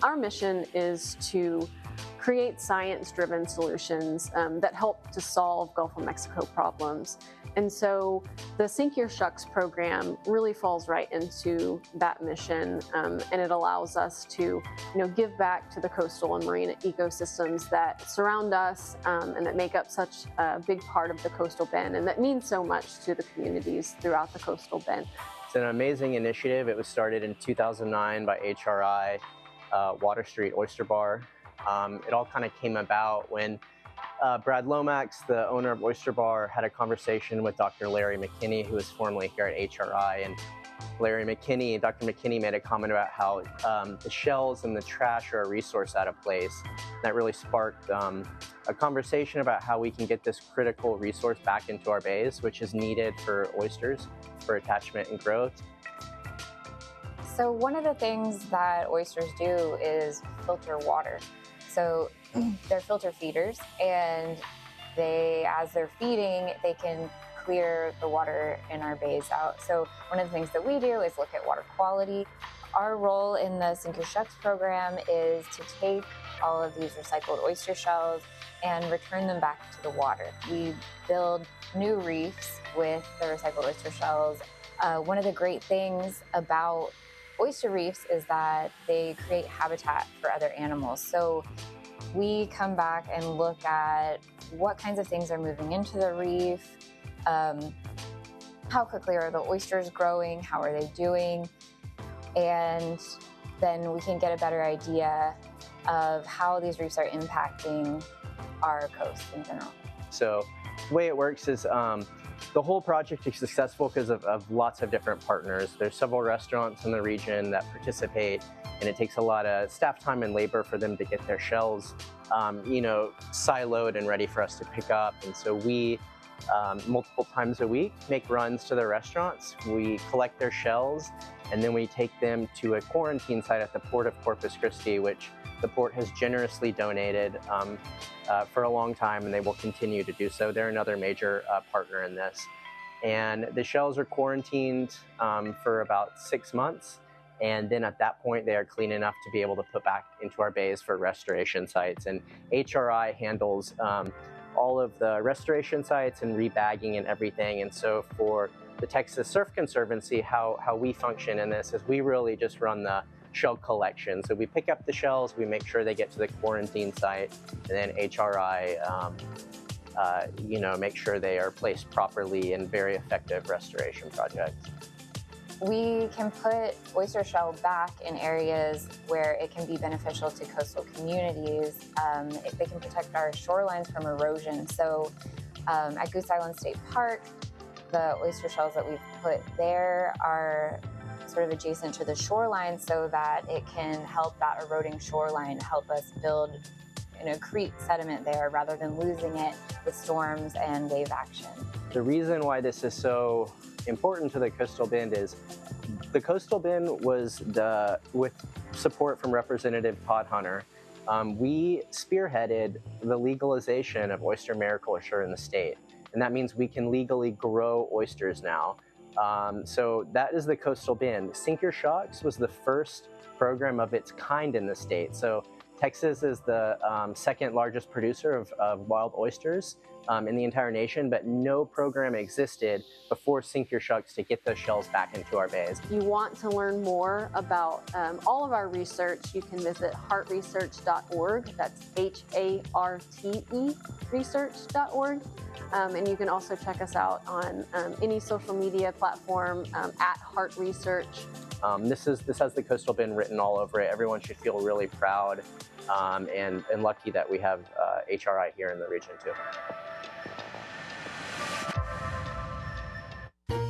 Our mission is to create science-driven solutions that help to solve Gulf of Mexico problems. And so the Sink Your Shucks program really falls right into that mission, and it allows us to give back to the coastal and marine ecosystems that surround us and that make up such a big part of the coastal bend and that means so much to the communities throughout the coastal bend. It's an amazing initiative. It was started in 2009 by HRI, Water Street Oyster Bar. It all kind of came about when Brad Lomax, the owner of Oyster Bar, had a conversation with Dr. Larry McKinney, who was formerly here at HRI. And Dr. McKinney made a comment about how the shells and the trash are a resource out of place. That really sparked a conversation about how we can get this critical resource back into our bays, which is needed for oysters, for attachment and growth. So one of the things that oysters do is filter water. So they're filter feeders, and as they're feeding, they can clear the water in our bays out. So one of the things that we do is look at water quality. Our role in the Sink Your Shucks program is to take all of these recycled oyster shells and return them back to the water. We build new reefs with the recycled oyster shells. One of the great things about oyster reefs is that they create habitat for other animals. So we come back and look at what kinds of things are moving into the reef, how quickly are the oysters growing, how are they doing, and then we can get a better idea of how these reefs are impacting our coast in general. So the way it works is the whole project is successful because of lots of different partners. There's several restaurants in the region that participate, and it takes a lot of staff time and labor for them to get their shells, siloed and ready for us to pick up. And so we, multiple times a week, make runs to the restaurants. We collect their shells, and then we take them to a quarantine site at the Port of Corpus Christi, which the port has generously donated for a long time, and they will continue to do so. They're another major partner in this. And the shells are quarantined for about 6 months. And then at that point, they are clean enough to be able to put back into our bays for restoration sites. And HRI handles all of the restoration sites and rebagging and everything. And so for the Texas Surf Conservancy, how we function in this is we really just run the shell collection. So we pick up the shells, we make sure they get to the quarantine site, and then HRI make sure they are placed properly in very effective restoration projects. We can put oyster shell back in areas where it can be beneficial to coastal communities. They can protect our shorelines from erosion. So at Goose Island State Park, the oyster shells that we've put there are sort of adjacent to the shoreline so that it can help that eroding shoreline help us build create sediment there rather than losing it with storms and wave action. The reason why this is so important to the coastal bend is the coastal bend was with support from Representative Todd Hunter, we spearheaded the legalization of oyster mariculture in the state. And that means we can legally grow oysters now. So that is the coastal bend. Sink Your Shucks was the first program of its kind in the state. So Texas is the second largest producer of wild oysters in the entire nation, but no program existed before Sink Your Shucks to get those shells back into our bays. If you want to learn more about all of our research, you can visit harteresearch.org. That's HARTE research.org. And you can also check us out on any social media platform at Harte Research. This has the coastal bend written all over it. Everyone should feel really proud and lucky that we have HRI here in the region too.